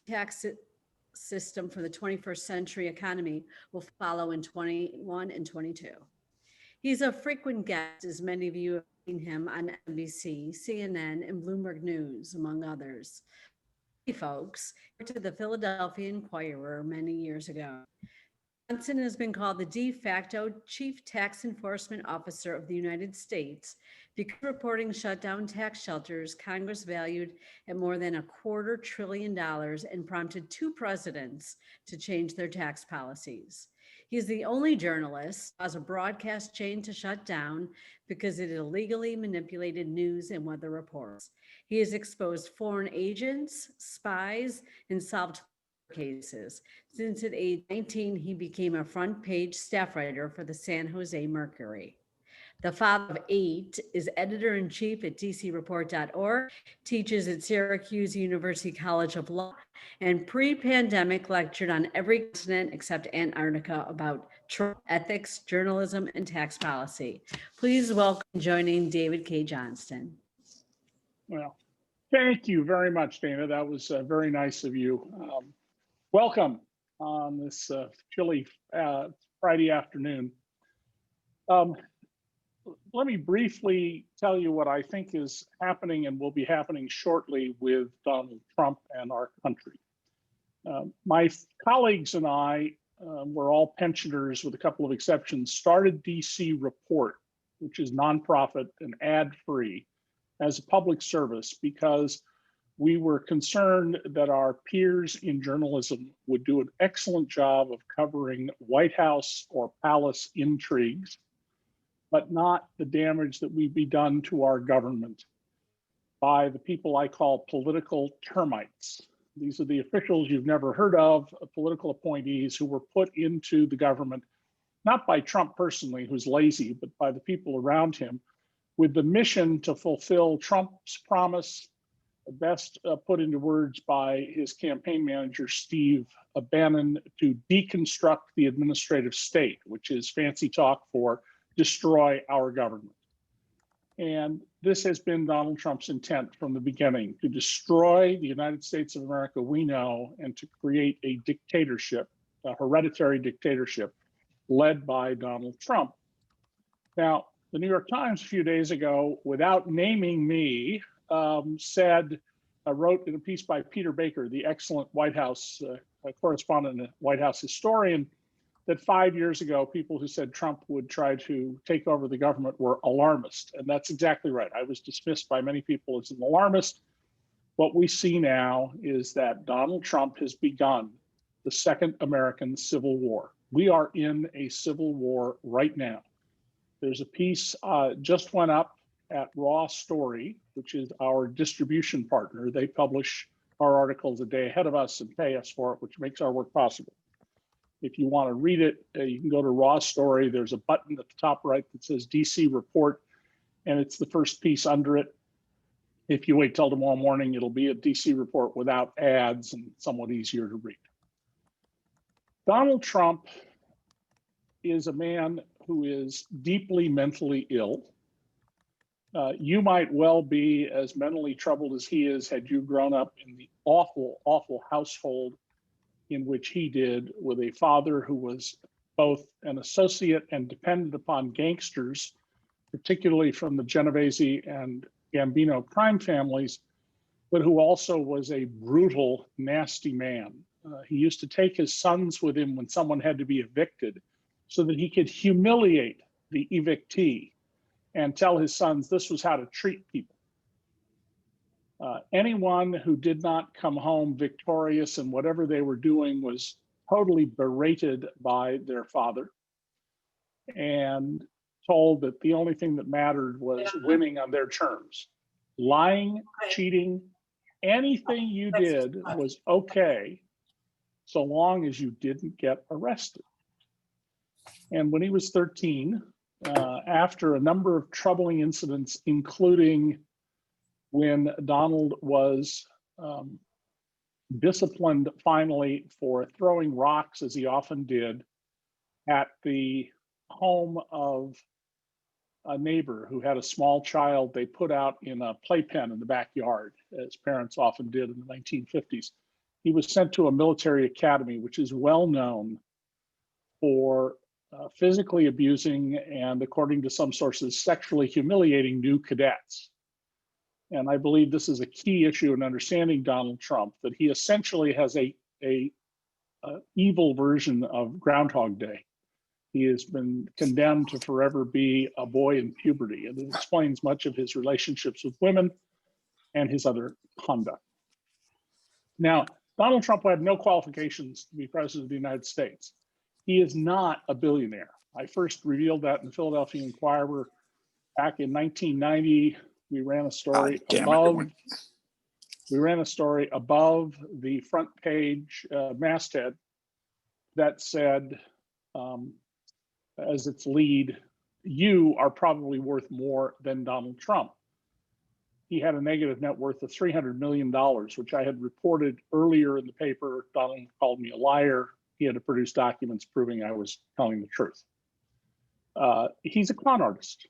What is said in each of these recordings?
tax system for the 21st century economy will follow in 21 and 22. He's a frequent guest, as many of you have seen him on NBC, CNN, and Bloomberg News, among others. Hey, folks, to the Philadelphia Inquirer many years ago. Johnson has been called the de facto chief tax enforcement officer of the United States because reporting shut down tax shelters Congress valued at more than $250 billion and prompted two presidents to change their tax policies. He is the only journalist as a broadcast chain to shut down because it illegally manipulated news and weather reports. He has exposed foreign agents, spies, and solved cases. Since at age 19, he became a front page staff writer for the San Jose Mercury. The father of 8 is editor in chief at dcreport.org, teaches at Syracuse University College of Law, and pre pandemic lectured on every continent except Antarctica about Trump ethics, journalism, and tax policy. Please welcome joining David Cay Johnston. Well, thank you very much, Dana. That was very nice of you. Welcome on this chilly Friday afternoon. Let me briefly tell you what I think is happening and will be happening shortly with Donald Trump and our country. My colleagues and I, we're all pensioners with a couple of exceptions, started DC Report, which is nonprofit and ad-free, as a public service because we were concerned that our peers in journalism would do an excellent job of covering White House or palace intrigues, but not the damage that would be done to our government by the people I call political termites. These are the officials you've never heard of, political appointees who were put into the government, not by Trump personally, who's lazy, but by the people around him, with the mission to fulfill Trump's promise, best put into words by his campaign manager, Steve Bannon, to deconstruct the administrative state, which is fancy talk for destroy our government. And this has been Donald Trump's intent from the beginning, to destroy the United States of America we know and to create a dictatorship, a hereditary dictatorship led by Donald Trump. Now, the New York Times a few days ago, without naming me, wrote in a piece by Peter Baker, the excellent White House correspondent and White House historian, that 5 years ago, people who said Trump would try to take over the government were alarmist. And that's exactly right. I was dismissed by many people as an alarmist. What we see now is that Donald Trump has begun the second American Civil War. We are in a civil war right now. There's a piece just went up at Raw Story, which is our distribution partner. They publish our articles a day ahead of us and pay us for it, which makes our work possible. If you want to read it, you can go to Raw Story. There's a button at the top right that says DC Report, and it's the first piece under it. If you wait till tomorrow morning, it'll be a DC Report without ads and somewhat easier to read. Donald Trump is a man who is deeply mentally ill. You might well be as mentally troubled as he is had you grown up in the awful, awful household in which he did, with a father who was both an associate and dependent upon gangsters, particularly from the Genovese and Gambino crime families, but who also was a brutal, nasty man. He used to take his sons with him when someone had to be evicted so that he could humiliate the evictee and tell his sons this was how to treat people. Anyone who did not come home victorious in whatever they were doing was totally berated by their father and told that the only thing that mattered was winning on their terms. Lying, cheating, anything you did was okay so long as you didn't get arrested. And when he was 13, after a number of troubling incidents, including when Donald was disciplined finally for throwing rocks, as he often did, at the home of a neighbor who had a small child they put out in a playpen in the backyard, as parents often did in the 1950s. He was sent to a military academy, which is well known for physically abusing and, according to some sources, sexually humiliating new cadets. And I believe this is a key issue in understanding Donald Trump, that he essentially has a evil version of Groundhog Day. He has been condemned to forever be a boy in puberty, and it explains much of his relationships with women and his other conduct. Now, Donald Trump had no qualifications to be president of the United States. He is not a billionaire. I first revealed that in the Philadelphia Inquirer back in 1990. We ran a story above the front page masthead that said, as its lead, "You are probably worth more than Donald Trump." He had a negative net worth of $300 million, which I had reported earlier in the paper. Donald called me a liar. He had to produce documents proving I was telling the truth. He's a con artist,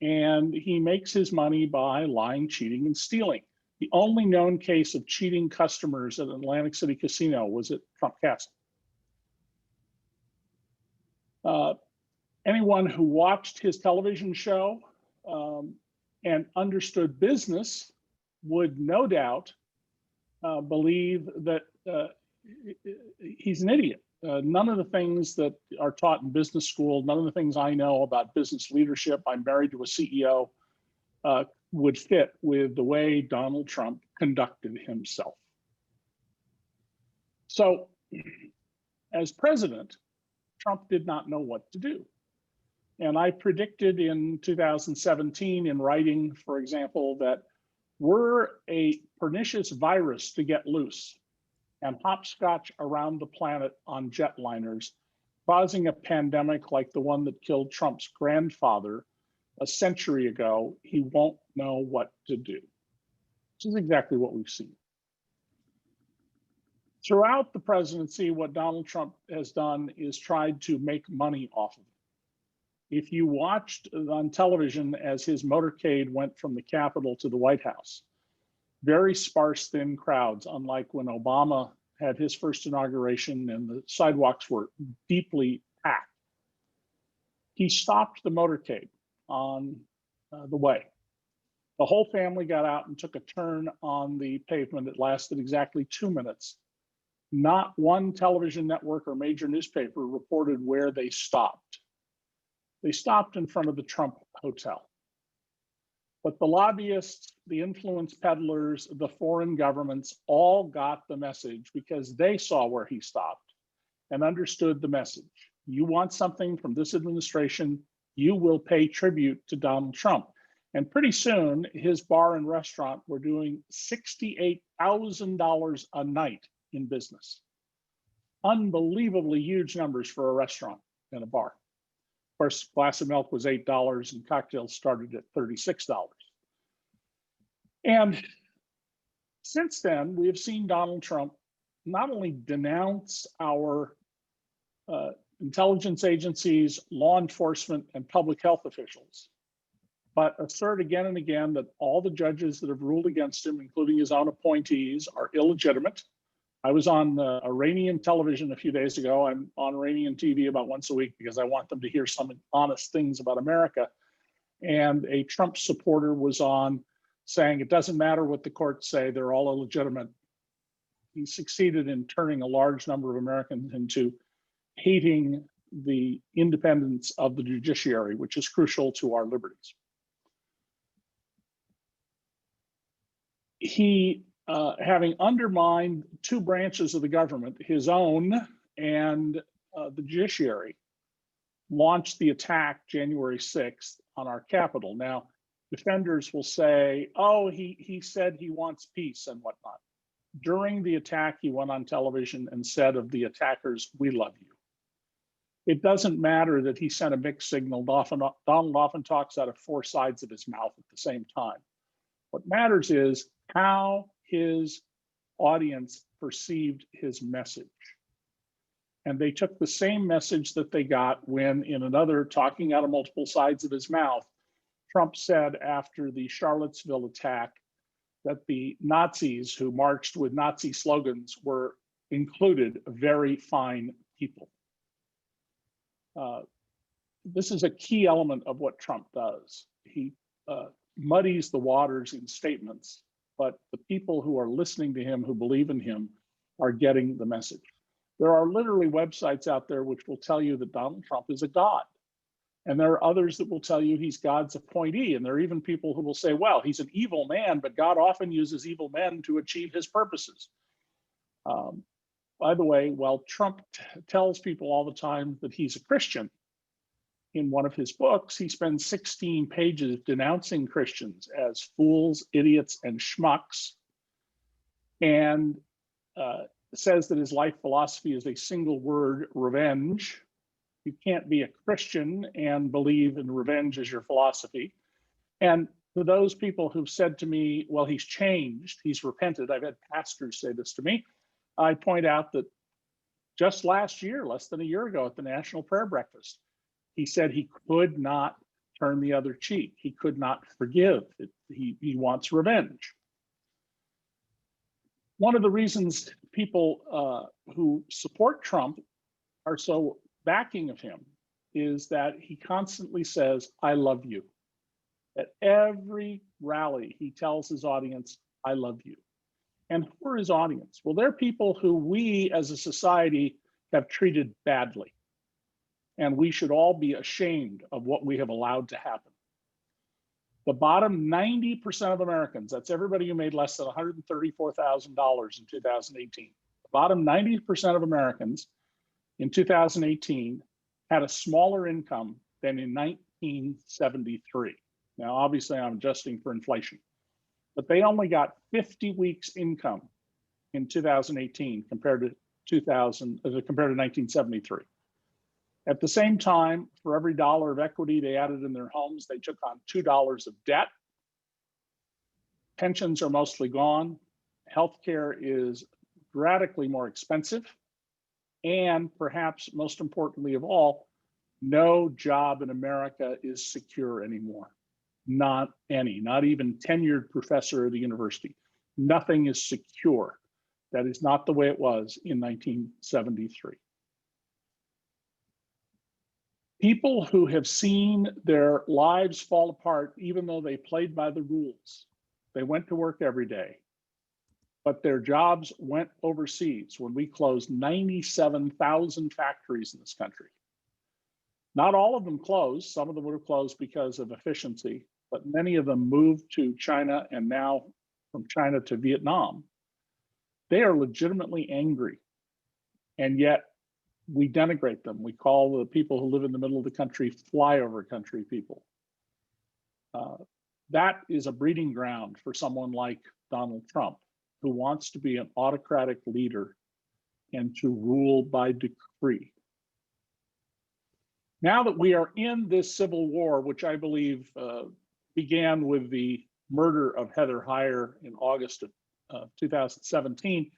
and he makes his money by lying, cheating, and stealing. The only known case of cheating customers at an Atlantic City casino was at Trump Castle. Anyone who watched his television show and understood business would no doubt believe that he's an idiot. None of the things that are taught in business school, none of the things I know about business leadership, I'm married to a CEO, would fit with the way Donald Trump conducted himself. So, as president, Trump did not know what to do. And I predicted in 2017 in writing, for example, that were a pernicious virus to get loose and hopscotch around the planet on jetliners, causing a pandemic like the one that killed Trump's grandfather a century ago, he won't know what to do. Which is exactly what we've seen. Throughout the presidency, what Donald Trump has done is tried to make money off of it. If you watched on television as his motorcade went from the Capitol to the White House, very sparse, thin crowds, unlike when Obama had his first inauguration and the sidewalks were deeply packed. He stopped the motorcade on the way. The whole family got out and took a turn on the pavement. It lasted exactly 2 minutes. Not one television network or major newspaper reported where they stopped. They stopped in front of the Trump Hotel. But the lobbyists, the influence peddlers, the foreign governments all got the message because they saw where he stopped and understood the message. You want something from this administration, you will pay tribute to Donald Trump. And pretty soon, his bar and restaurant were doing $68,000 a night in business. Unbelievably huge numbers for a restaurant and a bar. Of course, a glass of milk was $8 and cocktails started at $36. And since then, we have seen Donald Trump not only denounce our intelligence agencies, law enforcement, and public health officials, but assert again and again that all the judges that have ruled against him, including his own appointees, are illegitimate. I was on Iranian television a few days ago. I'm on Iranian TV about once a week because I want them to hear some honest things about America. And a Trump supporter was on saying, it doesn't matter what the courts say, they're all illegitimate. He succeeded in turning a large number of Americans into hating the independence of the judiciary, which is crucial to our liberties. He, having undermined two branches of the government, his own and the judiciary, launched the attack January 6th on our Capitol. Now, defenders will say, oh, he said he wants peace and whatnot. During the attack, he went on television and said of the attackers, we love you. It doesn't matter that he sent a mixed signal. Donald often talks out of four sides of his mouth at the same time. What matters is how his audience perceived his message. And they took the same message that they got when, in another talking out of multiple sides of his mouth, Trump said after the Charlottesville attack that the Nazis who marched with Nazi slogans were included very fine people. This is a key element of what Trump does. He muddies the waters in statements, but the people who are listening to him, who believe in him, are getting the message. There are literally websites out there which will tell you that Donald Trump is a god. And there are others that will tell you he's God's appointee. And there are even people who will say, well, he's an evil man, but God often uses evil men to achieve his purposes. By the way, while Trump tells people all the time that he's a Christian, in one of his books, he spends 16 pages denouncing Christians as fools, idiots, and schmucks, and says that his life philosophy is a single word, revenge. You can't be a Christian and believe in revenge as your philosophy. And for those people who've said to me, well, he's changed, he's repented, I've had pastors say this to me, I point out that just last year, less than a year ago at the National Prayer Breakfast, he said he could not turn the other cheek. He could not forgive. He wants revenge. One of the reasons people who support Trump are so backing of him is that he constantly says, I love you. At every rally, he tells his audience, I love you. And who are his audience? Well, they're people who we as a society have treated badly. And we should all be ashamed of what we have allowed to happen. The bottom 90% of Americans, that's everybody who made less than $134,000 in 2018. The bottom 90% of Americans in 2018 had a smaller income than in 1973. Now, obviously, I'm adjusting for inflation, but they only got 50 weeks income in 2018 compared to 1973. At the same time, for every dollar of equity they added in their homes, they took on $2 of debt. Pensions are mostly gone. Healthcare is radically more expensive. And perhaps most importantly of all, no job in America is secure anymore. Not any, not even tenured professor at a university. Nothing is secure. That is not the way it was in 1973. People who have seen their lives fall apart, even though they played by the rules, they went to work every day, but their jobs went overseas when we closed 97,000 factories in this country. Not all of them closed. Some of them would have closed because of efficiency, but many of them moved to China and now from China to Vietnam. They are legitimately angry. And yet, we denigrate them. We call the people who live in the middle of the country flyover country people. That is a breeding ground for someone like Donald Trump, who wants to be an autocratic leader and to rule by decree. Now that we are in this civil war, which I believe began with the murder of Heather Heyer in August of 2017,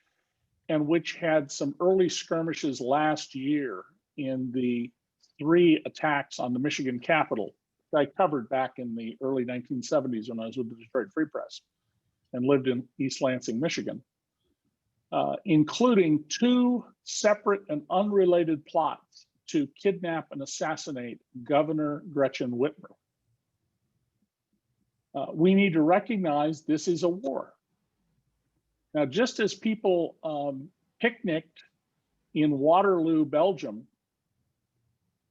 and which had some early skirmishes last year in the 3 attacks on the Michigan Capitol that I covered back in the early 1970s when I was with the Detroit Free Press and lived in East Lansing, Michigan, including 2 separate and unrelated plots to kidnap and assassinate Governor Gretchen Whitmer. We need to recognize this is a war. Now, just as people picnicked in Waterloo, Belgium,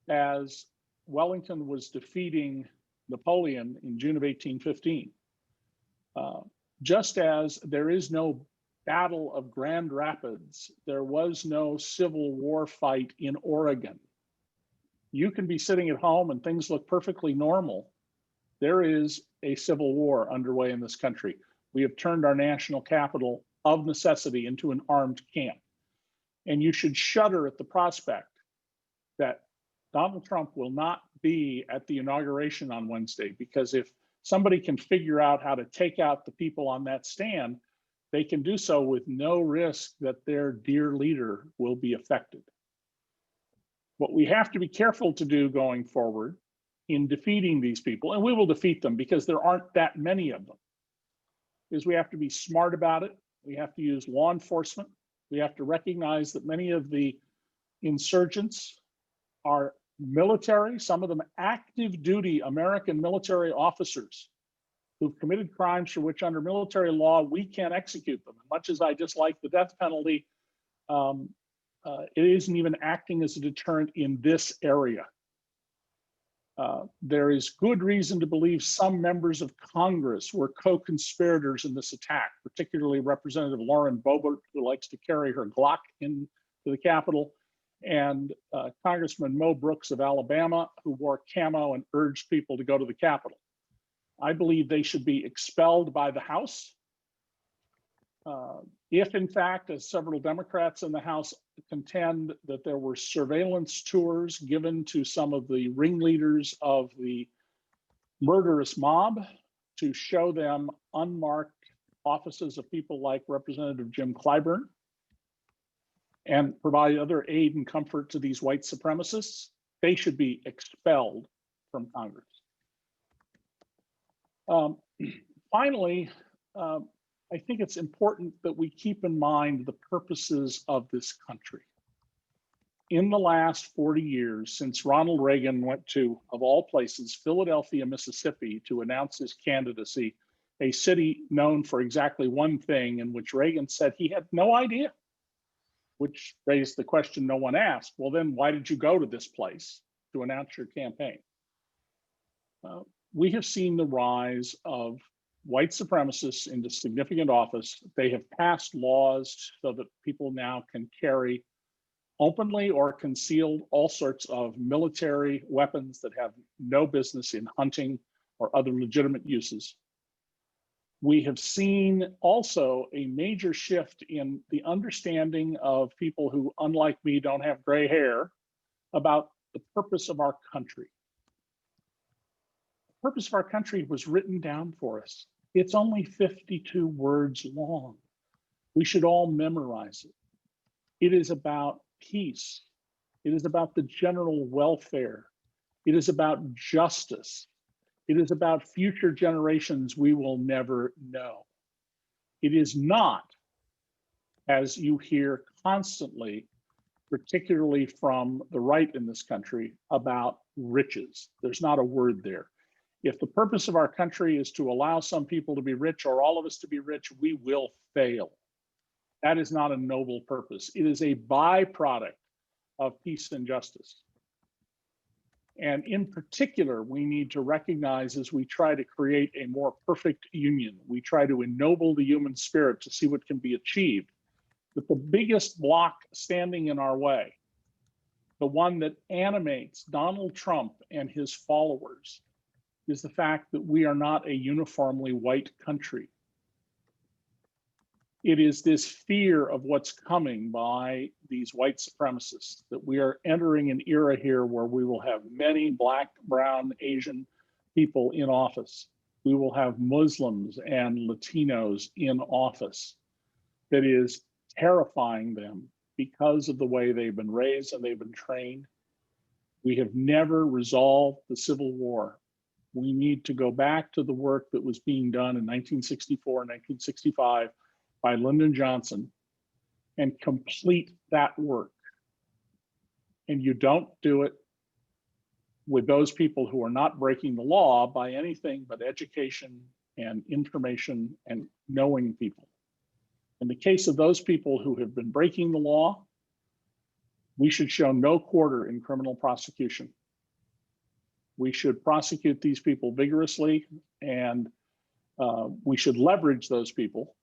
as Wellington was defeating Napoleon in June of 1815, just as there is no Battle of Grand Rapids, there was no Civil War fight in Oregon. You can be sitting at home and things look perfectly normal. There is a civil war underway in this country. We have turned our national capital of necessity into an armed camp. And you should shudder at the prospect that Donald Trump will not be at the inauguration on Wednesday, because if somebody can figure out how to take out the people on that stand, they can do so with no risk that their dear leader will be affected. What we have to be careful to do going forward in defeating these people, and we will defeat them because there aren't that many of them, is we have to be smart about it. We have to use law enforcement. We have to recognize that many of the insurgents are military, some of them active duty American military officers who've committed crimes for which under military law we can't execute them. Much as I dislike the death penalty, it isn't even acting as a deterrent in this area. There is good reason to believe some members of Congress were co-conspirators in this attack, particularly Representative Lauren Boebert, who likes to carry her Glock into the Capitol, and Congressman Mo Brooks of Alabama, who wore camo and urged people to go to the Capitol. I believe they should be expelled by the House. If in fact, as several Democrats in the House contend, that there were surveillance tours given to some of the ringleaders of the murderous mob to show them unmarked offices of people like Representative Jim Clyburn and provide other aid and comfort to these white supremacists, they should be expelled from Congress. Finally, I think it's important that we keep in mind the purposes of this country. In the last 40 years, since Ronald Reagan went to, of all places, Philadelphia, Mississippi, to announce his candidacy, a city known for exactly one thing, in which Reagan said he had no idea, which raised the question no one asked. Well, then why did you go to this place to announce your campaign? We have seen the rise of white supremacists into significant office. They have passed laws so that people now can carry openly or concealed all sorts of military weapons that have no business in hunting or other legitimate uses. We have seen also a major shift in the understanding of people who, unlike me, don't have gray hair about the purpose of our country. The purpose of our country was written down for us. It's only 52 words long. We should all memorize it. It is about peace. It is about the general welfare. It is about justice. It is about future generations we will never know. It is not, as you hear constantly, particularly from the right in this country, about riches. There's not a word there. If the purpose of our country is to allow some people to be rich or all of us to be rich, we will fail. That is not a noble purpose. It is a byproduct of peace and justice. And in particular, we need to recognize, as we try to create a more perfect union, we try to ennoble the human spirit to see what can be achieved, that the biggest block standing in our way, the one that animates Donald Trump and his followers, is the fact that we are not a uniformly white country. It is this fear of what's coming by these white supremacists, that we are entering an era here where we will have many Black, brown, Asian people in office. We will have Muslims and Latinos in office, that is terrifying them because of the way they've been raised and they've been trained. We have never resolved the Civil War. We need to go back to the work that was being done in 1964 and 1965 by Lyndon Johnson and complete that work. And you don't do it with those people who are not breaking the law by anything but education and information and knowing people. In the case of those people who have been breaking the law, we should show no quarter in criminal prosecution. We should prosecute these people vigorously, and we should leverage those people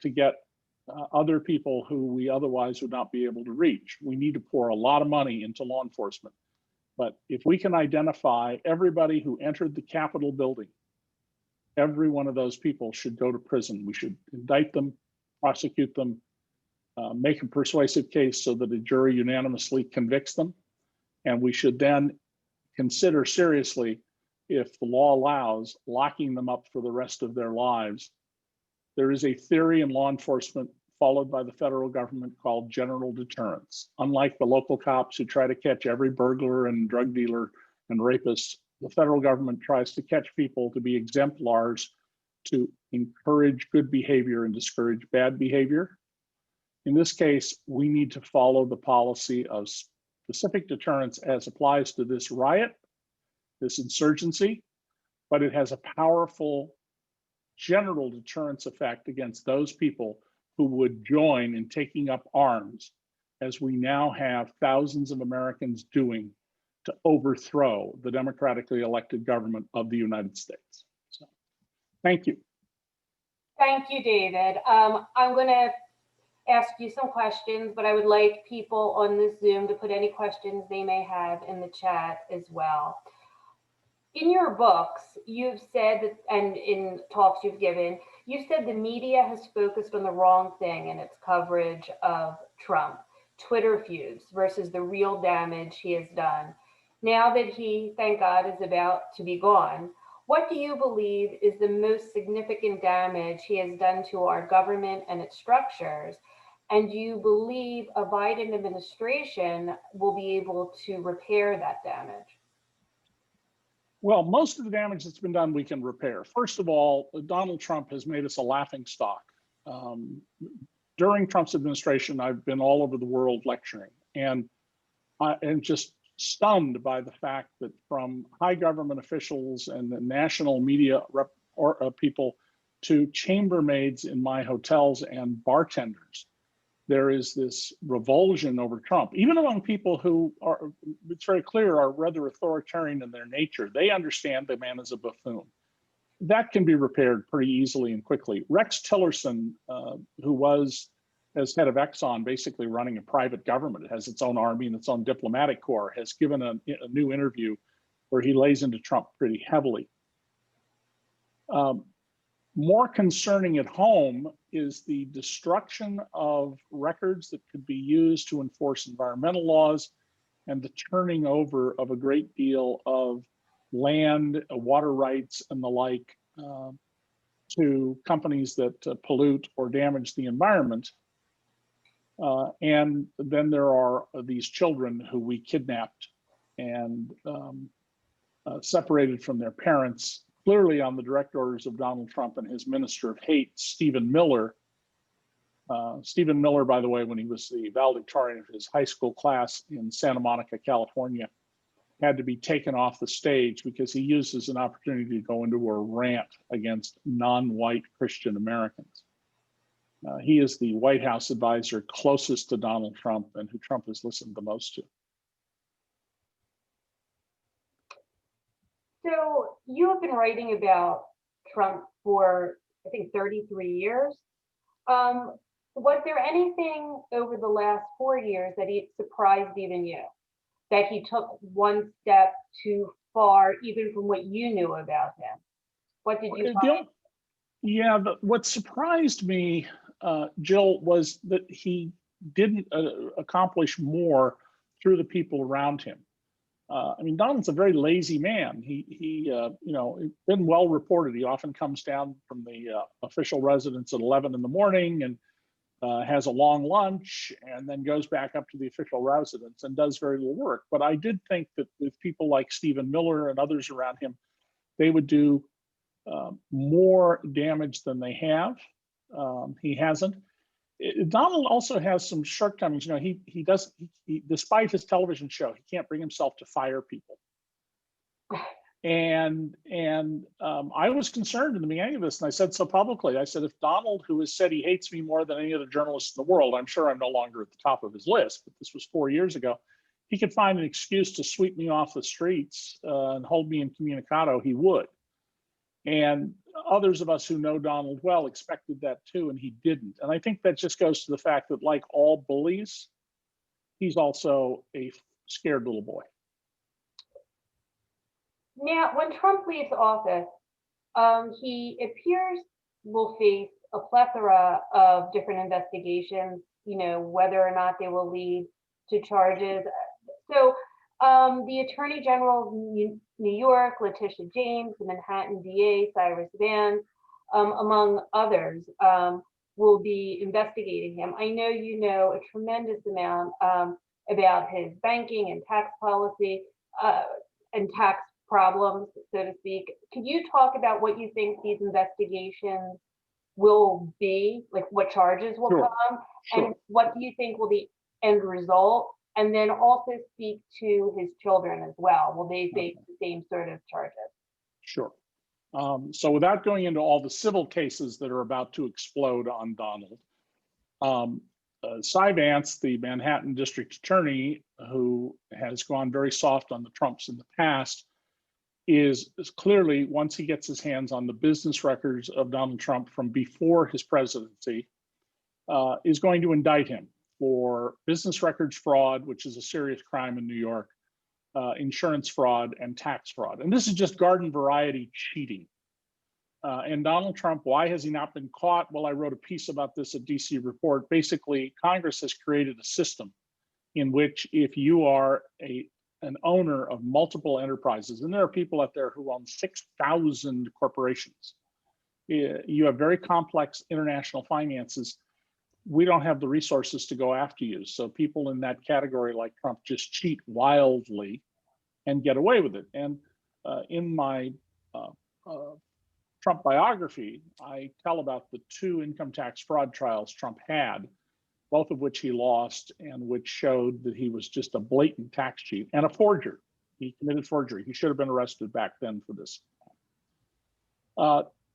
to get other people who we otherwise would not be able to reach. We need to pour a lot of money into law enforcement. But if we can identify everybody who entered the Capitol building, every one of those people should go to prison. We should indict them, prosecute them, make a persuasive case so that a jury unanimously convicts them. And we should then consider seriously, if the law allows, locking them up for the rest of their lives. There is a theory in law enforcement followed by the federal government called general deterrence. Unlike the local cops who try to catch every burglar and drug dealer and rapist, the federal government tries to catch people to be exemplars to encourage good behavior and discourage bad behavior. In this case, we need to follow the policy of specific deterrence as applies to this riot, this insurgency, but it has a powerful general deterrence effect against those people who would join in taking up arms, as we now have thousands of Americans doing, to overthrow the democratically elected government of the United States. So, thank you. Thank you, David. I'm going to ask you some questions, but I would like people on this Zoom to put any questions they may have in the chat as well. In your books, you've said, and in talks you've given, you said the media has focused on the wrong thing in its coverage of Trump, Twitter feuds versus the real damage he has done. Now that he, thank God, is about to be gone, what do you believe is the most significant damage he has done to our government and its structures? And do you believe a Biden administration will be able to repair that damage? Well, most of the damage that's been done, we can repair. First of all, Donald Trump has made us a laughing stock. During Trump's administration, I've been all over the world lecturing and just stunned by the fact that from high government officials and the national media people to chambermaids in my hotels and bartenders, there is this revulsion over Trump, even among people who are, it's very clear, are rather authoritarian in their nature. They understand the man is a buffoon. That can be repaired pretty easily and quickly. Rex Tillerson, who was, as head of Exxon, basically running a private government, it has its own army and its own diplomatic corps, has given a new interview where he lays into Trump pretty heavily. More concerning at home is the destruction of records that could be used to enforce environmental laws and the turning over of a great deal of land, water rights, and the like to companies that pollute or damage the environment. And then there are these children who we kidnapped and separated from their parents, clearly on the direct orders of Donald Trump and his minister of hate, Stephen Miller. Stephen Miller, by the way, when he was the valedictorian of his high school class in Santa Monica, California, had to be taken off the stage because he uses an opportunity to go into a rant against non-white Christian Americans. He is the White House advisor closest to Donald Trump and who Trump has listened the most to. So you have been writing about Trump for, I think, 33 years. Was there anything over the last 4 years that he surprised even you? That he took one step too far, even from what you knew about him? What did you find? Yeah, what surprised me, Jill, was that he didn't accomplish more through the people around him. I mean, Donald's a very lazy man. He it's been well reported. He often comes down from the official residence at 11 in the morning and has a long lunch and then goes back up to the official residence and does very little work. But I did think that with people like Stephen Miller and others around him, they would do more damage than they have. He hasn't. Donald also has some shortcomings. You know, he despite his television show, he can't bring himself to fire people. And I was concerned in the beginning of this, and I said so publicly. I said, if Donald, who has said he hates me more than any other journalist in the world, I'm sure I'm no longer at the top of his list, but this was 4 years ago, he could find an excuse to sweep me off the streets and hold me incommunicado, he would. And others of us who know Donald well expected that too, and he didn't. And I think that just goes to the fact that, like all bullies, he's also a scared little boy. Now, when Trump leaves office, he appears will face a plethora of different investigations, you know, whether or not they will lead to charges. So the Attorney General of New York, Letitia James, the Manhattan DA, Cyrus Vance, among others, will be investigating him. I know you know a tremendous amount about his banking and tax policy and tax problems, so to speak. Could you talk about what you think these investigations will be, like what charges will Sure. come, Sure. and what do you think will the end result? And then also speak to his children as well. Will they face the same sort of charges? Sure. So without going into all the civil cases that are about to explode on Donald, Cy Vance, the Manhattan District Attorney, who has gone very soft on the Trumps in the past, is clearly, once he gets his hands on the business records of Donald Trump from before his presidency, is going to indict him for business records fraud, which is a serious crime in New York, insurance fraud, and tax fraud. And this is just garden variety cheating. And Donald Trump, why has he not been caught? Well, I wrote a piece about this at DC Report. Basically, Congress has created a system in which if you are an owner of multiple enterprises, and there are people out there who own 6,000 corporations, you have very complex international finances. We don't have the resources to go after you. So people in that category like Trump just cheat wildly and get away with it. And in my Trump biography, I tell about the 2 income tax fraud trials Trump had, both of which he lost and which showed that he was just a blatant tax cheat and a forger. He committed forgery. He should have been arrested back then for this.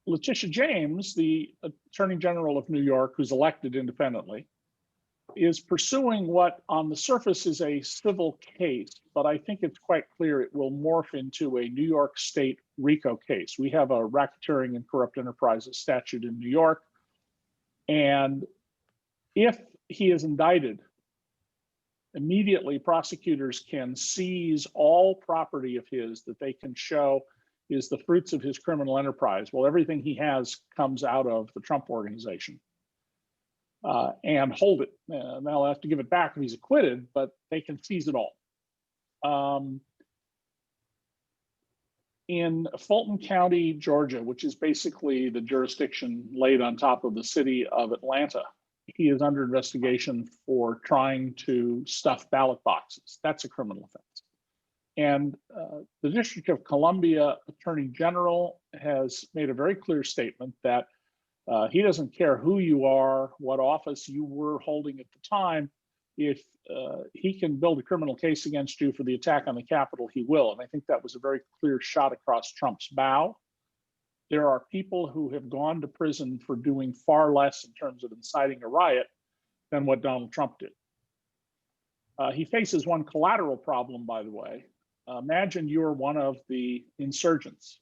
Letitia James, the Attorney General of New York, who's elected independently, is pursuing what on the surface is a civil case, but I think it's quite clear it will morph into a New York State RICO case. We have a racketeering and corrupt enterprises statute in New York. And if he is indicted, immediately prosecutors can seize all property of his that they can show is the fruits of his criminal enterprise. Well, everything he has comes out of the Trump organization. And hold it. They'll have to give it back if he's acquitted, but they can seize it all. In Fulton County, Georgia, which is basically the jurisdiction laid on top of the city of Atlanta, he is under investigation for trying to stuff ballot boxes. That's a criminal offense. And the District of Columbia Attorney General has made a very clear statement that he doesn't care who you are, what office you were holding at the time. If he can build a criminal case against you for the attack on the Capitol, he will. And I think that was a very clear shot across Trump's bow. There are people who have gone to prison for doing far less in terms of inciting a riot than what Donald Trump did. He faces one collateral problem, by the way. Imagine you're one of the insurgents.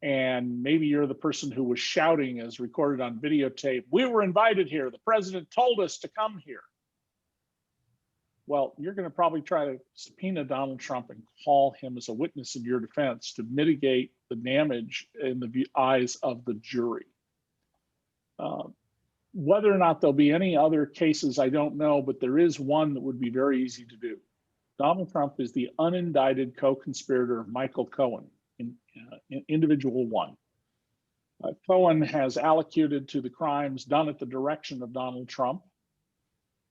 And maybe you're the person who was shouting, as recorded on videotape, "We were invited here. The president told us to come here." Well, you're going to probably try to subpoena Donald Trump and call him as a witness in your defense to mitigate the damage in the eyes of the jury. Whether or not there'll be any other cases, I don't know, but there is one that would be very easy to do. Donald Trump is the unindicted co-conspirator of Michael Cohen in individual one. Cohen has allocated to the crimes done at the direction of Donald Trump.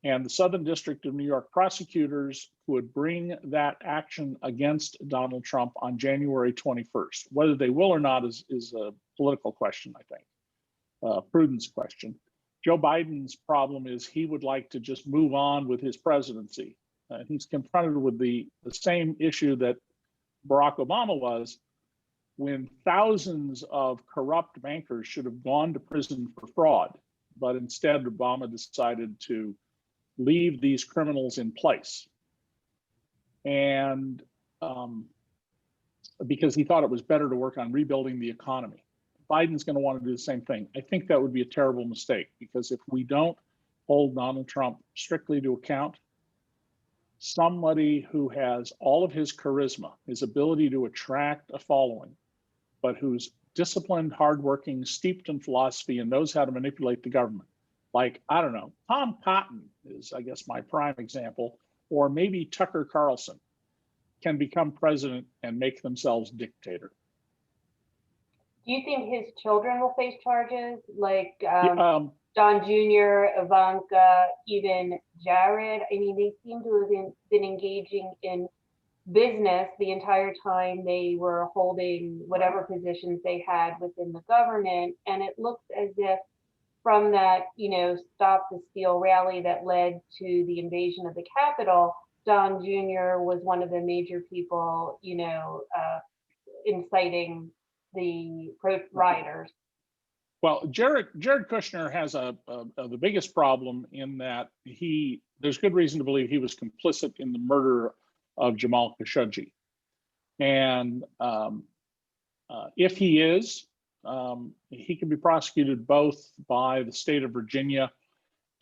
And the Southern District of New York prosecutors would bring that action against Donald Trump on January 21st. Whether they will or not is a political question, I think, a prudence question. Joe Biden's problem is he would like to just move on with his presidency. He's confronted with the same issue that Barack Obama was, when thousands of corrupt bankers should have gone to prison for fraud, but instead Obama decided to leave these criminals in place. And because he thought it was better to work on rebuilding the economy. Biden's going to want to do the same thing. I think that would be a terrible mistake, because if we don't hold Donald Trump strictly to account, somebody who has all of his charisma, his ability to attract a following, but who's disciplined, hardworking, steeped in philosophy, and knows how to manipulate the government. Like, I don't know, Tom Cotton is, I guess, my prime example, or maybe Tucker Carlson, can become president and make themselves dictator. Do you think his children will face charges, like Don Jr., Ivanka, even Jared? I mean, they seem to have been engaging in business the entire time they were holding whatever positions they had within the government. And it looks as if from that, Stop the Steal rally that led to the invasion of the Capitol, Don Jr. was one of the major people, inciting the rioters. Well, Jared Kushner has the biggest problem in that there's good reason to believe he was complicit in the murder of Jamal Khashoggi. And if he is, he can be prosecuted both by the state of Virginia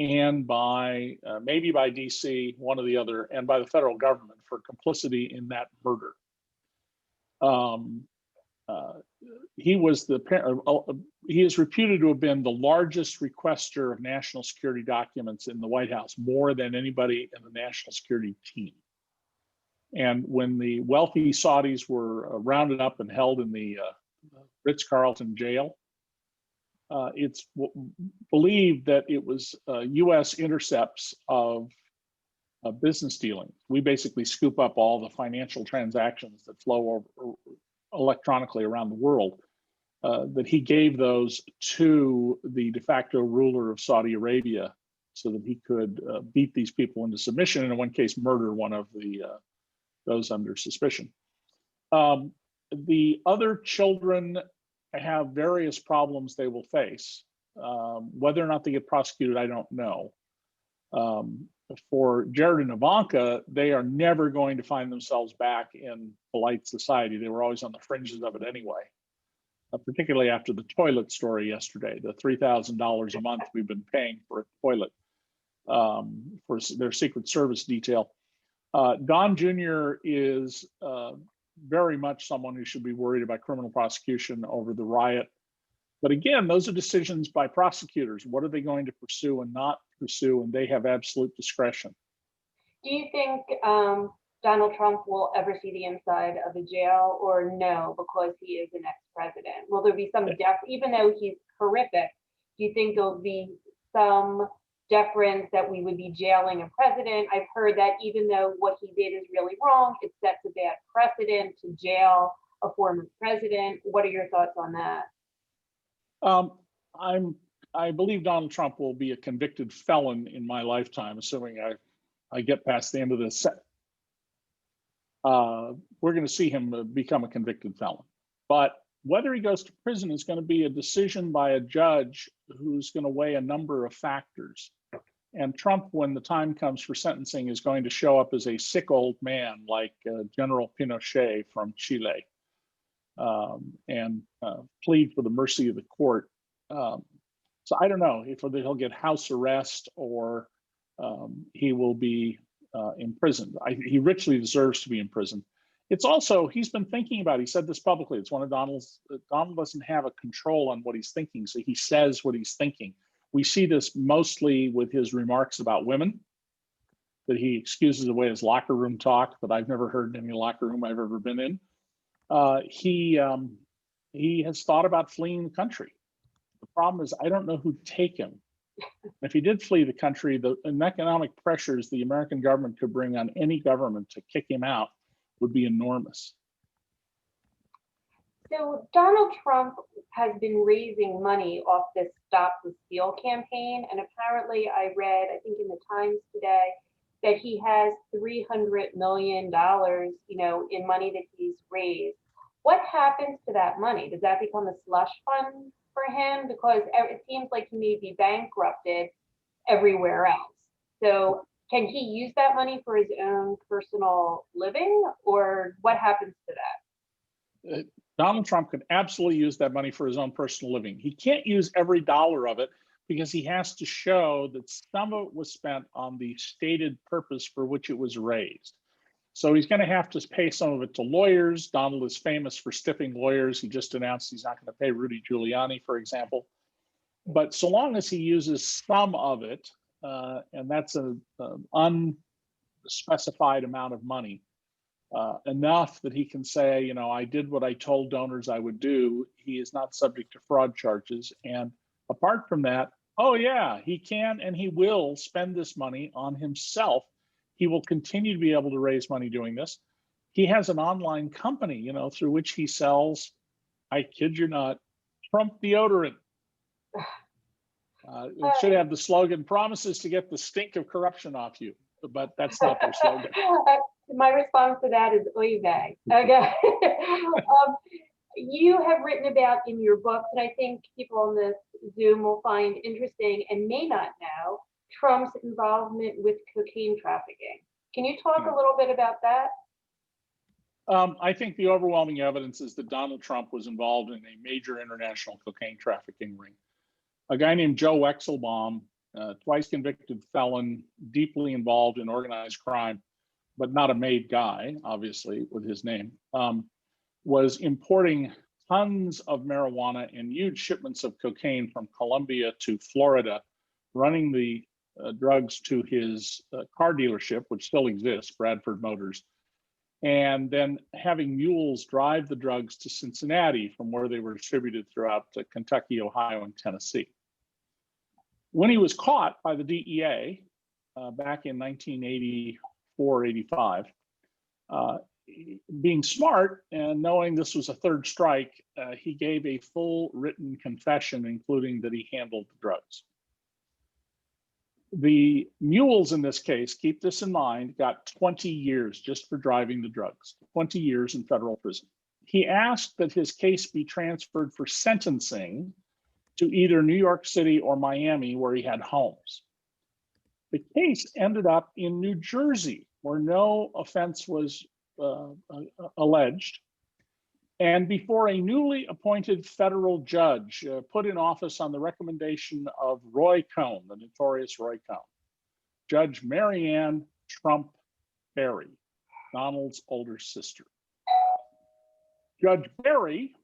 and by maybe by DC, one or the other, and by the federal government for complicity in that murder. He is reputed to have been the largest requester of national security documents in the White House, more than anybody in the national security team. And when the wealthy Saudis were rounded up and held in the Ritz-Carlton jail, it's believed that it was U.S. intercepts of business dealings. We basically scoop up all the financial transactions that flow over electronically around the world, that he gave those to the de facto ruler of Saudi Arabia so that he could beat these people into submission, and in one case murder one of those under suspicion. The other children have various problems they will face. Whether or not they get prosecuted, I don't know. For Jared and Ivanka, they are never going to find themselves back in polite society. They were always on the fringes of it anyway, particularly after the toilet story yesterday, the $3,000 a month we've been paying for a toilet for their Secret Service detail. Don Jr. is very much someone who should be worried about criminal prosecution over the riot. But again, those are decisions by prosecutors. What are they going to pursue and not pursue? And they have absolute discretion. Do you think Donald Trump will ever see the inside of a jail, or no, because he is an ex-president? Will there be some even though he's horrific, do you think there'll be some deference that we would be jailing a president? I've heard that even though what he did is really wrong, it sets a bad precedent to jail a former president. What are your thoughts on that? I believe Donald Trump will be a convicted felon in my lifetime, assuming I get past the end of this. We're going to see him become a convicted felon. But whether he goes to prison is going to be a decision by a judge who's going to weigh a number of factors. And Trump, when the time comes for sentencing, is going to show up as a sick old man like General Pinochet from Chile, and plead for the mercy of the court. So I don't know if he'll get house arrest or he will be imprisoned. He richly deserves to be imprisoned. It's also, he's been thinking about, he said this publicly, it's one of Donald doesn't have a control on what he's thinking, so he says what he's thinking. We see this mostly with his remarks about women, that he excuses away his locker room talk that I've never heard in any locker room I've ever been in. He has thought about fleeing the country. The problem is, I don't know who'd take him. If he did flee the country, the economic pressures the American government could bring on any government to kick him out would be enormous. So Donald Trump has been raising money off this Stop the Steal campaign. And apparently I read, I think in the Times today, that he has $300 million, in money that he's raised. What happens to that money? Does that become a slush fund for him? Because it seems like he may be bankrupted everywhere else. So can he use that money for his own personal living, or what happens to that? Donald Trump could absolutely use that money for his own personal living. He can't use every dollar of it because he has to show that some of it was spent on the stated purpose for which it was raised. So he's going to have to pay some of it to lawyers. Donald is famous for stiffing lawyers. He just announced he's not going to pay Rudy Giuliani, for example. But so long as he uses some of it, and that's an unspecified amount of money, enough that he can say, I did what I told donors I would do, he is not subject to fraud charges. And apart from that, oh yeah, he can and he will spend this money on himself. He will continue to be able to raise money doing this. He has an online company, through which he sells, I kid you not, Trump deodorant. It should have the slogan, promises to get the stink of corruption off you, but that's not their slogan. My response to that is oy vey. Okay. You have written about in your books, and I think people on this Zoom will find interesting and may not know, Trump's involvement with cocaine trafficking. Can you talk a little bit about that? I think the overwhelming evidence is that Donald Trump was involved in a major international cocaine trafficking ring. A guy named Joe Wexelbaum, twice convicted felon, deeply involved in organized crime, but not a made guy, obviously, with his name, was importing tons of marijuana and huge shipments of cocaine from Colombia to Florida, running the drugs to his car dealership, which still exists, Bradford Motors, and then having mules drive the drugs to Cincinnati from where they were distributed throughout Kentucky, Ohio, and Tennessee. When he was caught by the DEA back in 1984, 85, being smart and knowing this was a third strike, he gave a full written confession, including that he handled the drugs. The mules in this case, keep this in mind, got 20 years just for driving the drugs, 20 years in federal prison. He asked that his case be transferred for sentencing to either New York City or Miami, where he had homes. The case ended up in New Jersey, where no offense was alleged, and before a newly appointed federal judge put in office on the recommendation of Roy Cohn, the notorious Roy Cohn, Judge Marianne Trump Berry, Donald's older sister. Judge Berry,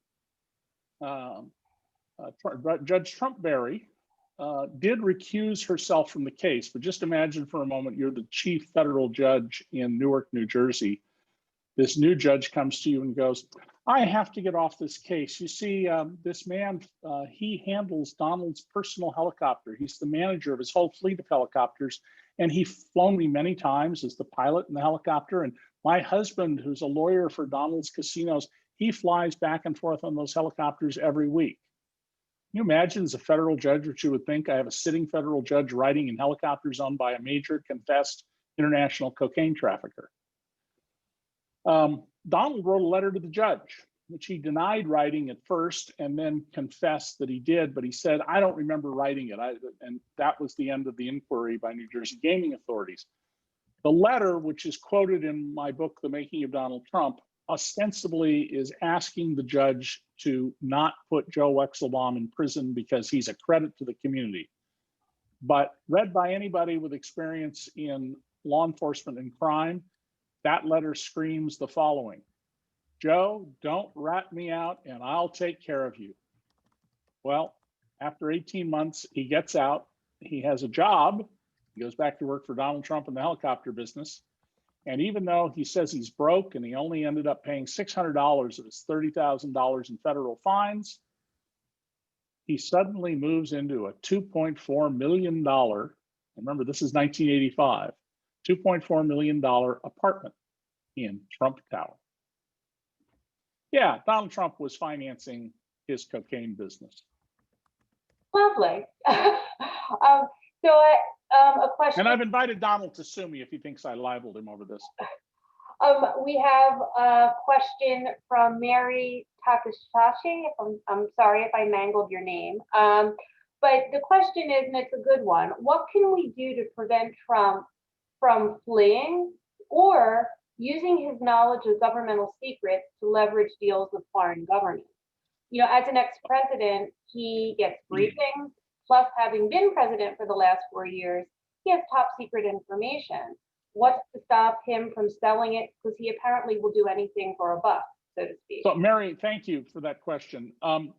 Judge Trump Berry, did recuse herself from the case, but just imagine for a moment you're the chief federal judge in Newark, New Jersey. This new judge comes to you and goes, I have to get off this case. You see, this man, he handles Donald's personal helicopter. He's the manager of his whole fleet of helicopters, and he's flown me many times as the pilot in the helicopter. And my husband, who's a lawyer for Donald's casinos, he flies back and forth on those helicopters every week. Can you imagine as a federal judge what you would think? I have a sitting federal judge riding in helicopters owned by a major confessed international cocaine trafficker. Donald wrote a letter to the judge, which he denied writing at first and then confessed that he did, but he said, I don't remember writing it. And that was the end of the inquiry by New Jersey gaming authorities. The letter, which is quoted in my book, The Making of Donald Trump, ostensibly is asking the judge to not put Joe Wexelbaum in prison because he's a credit to the community. But read by anybody with experience in law enforcement and crime, that letter screams the following: Joe, don't rat me out and I'll take care of you. Well, after 18 months, he gets out, he has a job, he goes back to work for Donald Trump in the helicopter business. And even though he says he's broke and he only ended up paying $600 of his $30,000 in federal fines, he suddenly moves into a $2.4 million, remember this is 1985, $2.4 million apartment in Trump Tower. Yeah, Donald Trump was financing his cocaine business. Lovely. A question. And I've invited Donald to sue me if he thinks I libeled him over this. We have a question from Mary Takashi. I'm sorry if I mangled your name. But the question is, and it's a good one, what can we do to prevent Trump from fleeing or using his knowledge of governmental secrets to leverage deals with foreign governments? You know, as an ex-president, he gets briefings, plus having been president for the last 4 years, he has top secret information. What's to stop him from selling it? Because he apparently will do anything for a buck, so to speak. So Mary, thank you for that question.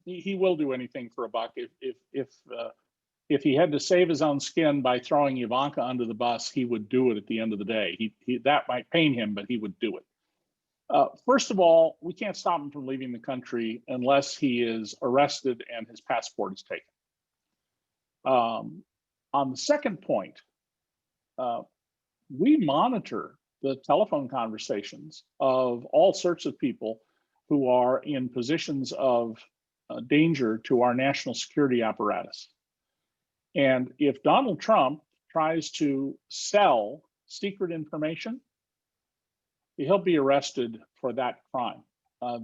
He will do anything for a buck. If he had to save his own skin by throwing Ivanka under the bus, he would do it at the end of the day. That might pain him, but he would do it. First of all, we can't stop him from leaving the country unless he is arrested and his passport is taken. On the second point, we monitor the telephone conversations of all sorts of people who are in positions of danger to our national security apparatus. And if Donald Trump tries to sell secret information, he'll be arrested for that crime.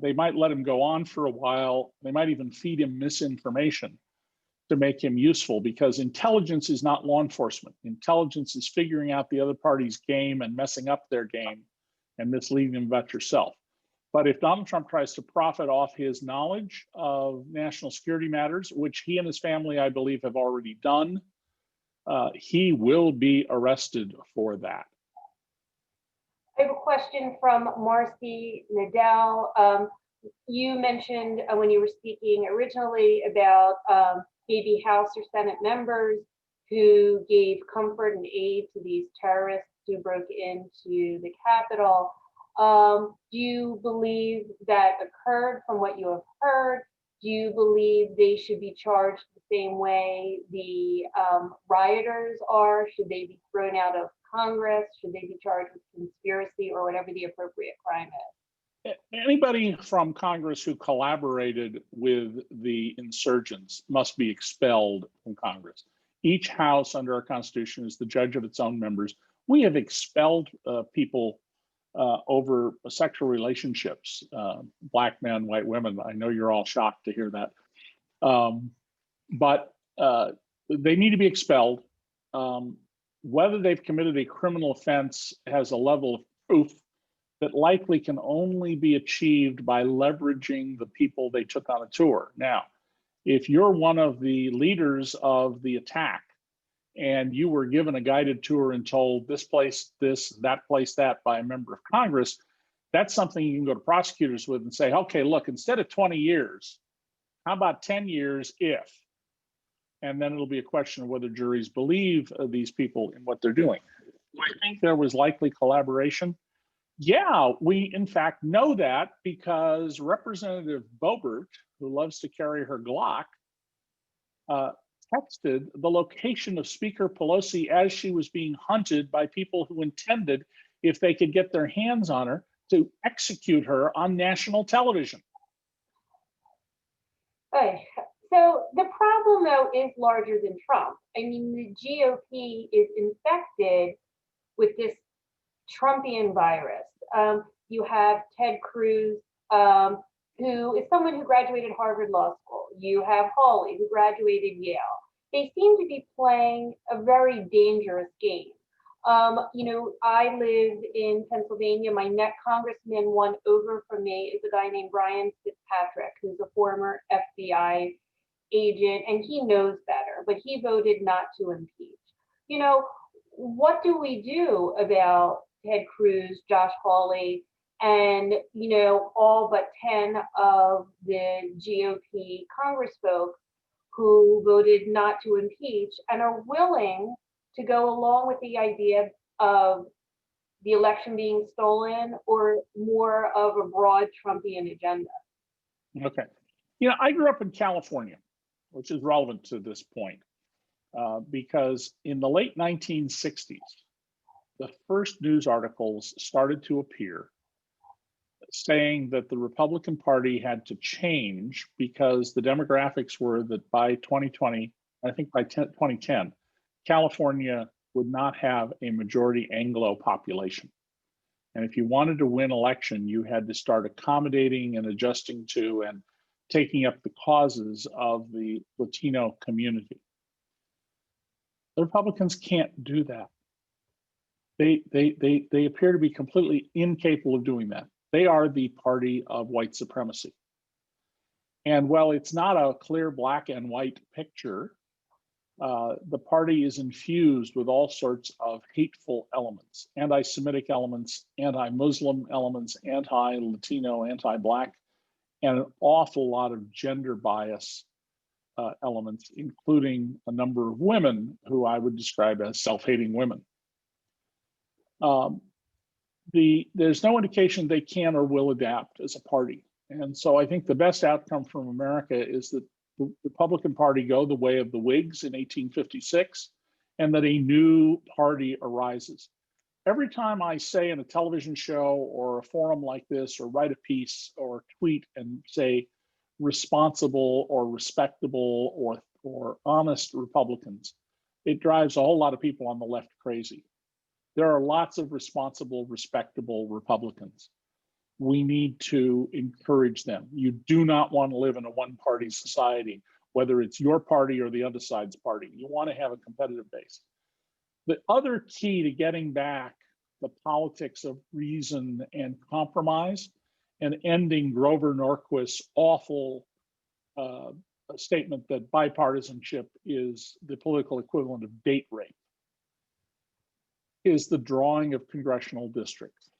They might let him go on for a while. They might even feed him misinformation to make him useful, because intelligence is not law enforcement. Intelligence is figuring out the other party's game and messing up their game and misleading them about yourself. But if Donald Trump tries to profit off his knowledge of national security matters, which he and his family, I believe, have already done, he will be arrested for that. I have a question from Marcy Nadell. You mentioned when you were speaking originally about maybe House or Senate members who gave comfort and aid to these terrorists who broke into the Capitol. Do you believe that occurred from what you have heard? Do you believe they should be charged the same way the rioters are? Should they be thrown out of Congress? Should they be charged with conspiracy or whatever the appropriate crime is? Anybody from Congress who collaborated with the insurgents must be expelled from Congress. Each house under our Constitution is the judge of its own members. We have expelled people over sexual relationships, Black men, white women. I know you're all shocked to hear that. But they need to be expelled. Whether they've committed a criminal offense has a level of proof that likely can only be achieved by leveraging the people they took on a tour. Now, if you're one of the leaders of the attack and you were given a guided tour and told this place, this, that place, that by a member of Congress, that's something you can go to prosecutors with and say, okay, look, instead of 20 years, how about 10 years if? And then it'll be a question of whether juries believe these people in what they're doing. Do I think there was likely collaboration? Yeah, we in fact know that because Representative Boebert, who loves to carry her Glock, texted the location of Speaker Pelosi as she was being hunted by people who intended, if they could get their hands on her, to execute her on national television. Okay. So the problem, though, is larger than Trump. I mean, the GOP is infected with this Trumpian virus. You have Ted Cruz, who is someone who graduated Harvard Law School. You have Hawley, who graduated Yale. They seem to be playing a very dangerous game. You know, I live in Pennsylvania. My next congressman one over from me is a guy named Brian Fitzpatrick, who's a former FBI agent, and he knows better, but he voted not to impeach. You know, what do we do about Ted Cruz, Josh Hawley, and, you know, all but 10 of the GOP Congress folks who voted not to impeach and are willing to go along with the idea of the election being stolen or more of a broad Trumpian agenda? Okay. You know, I grew up in California, which is relevant to this point, because in the late 1960s, the first news articles started to appear saying that the Republican Party had to change because the demographics were that by 2020, I think by 2010, California would not have a majority Anglo population. And if you wanted to win election, you had to start accommodating and adjusting to and taking up the causes of the Latino community. The Republicans can't do that. They appear to be completely incapable of doing that. They are the party of white supremacy. And while it's not a clear black and white picture, the party is infused with all sorts of hateful elements, anti-Semitic elements, anti-Muslim elements, anti-Latino, anti-Black, and an awful lot of gender bias elements, including a number of women who I would describe as self-hating women. There's no indication they can or will adapt as a party. And so I think the best outcome from America is that the Republican Party go the way of the Whigs in 1856, and that a new party arises. every time I say in a television show or a forum like this, or write a piece or tweet and say responsible or respectable or honest Republicans, it drives a whole lot of people on the left crazy. There are lots of responsible, respectable Republicans. We need to encourage them. You do not want to live in a one-party society, whether it's your party or the other side's party. You want to have a competitive base. The other key to getting back the politics of reason and compromise and ending Grover Norquist's awful statement that bipartisanship is the political equivalent of date rape is the drawing of congressional districts.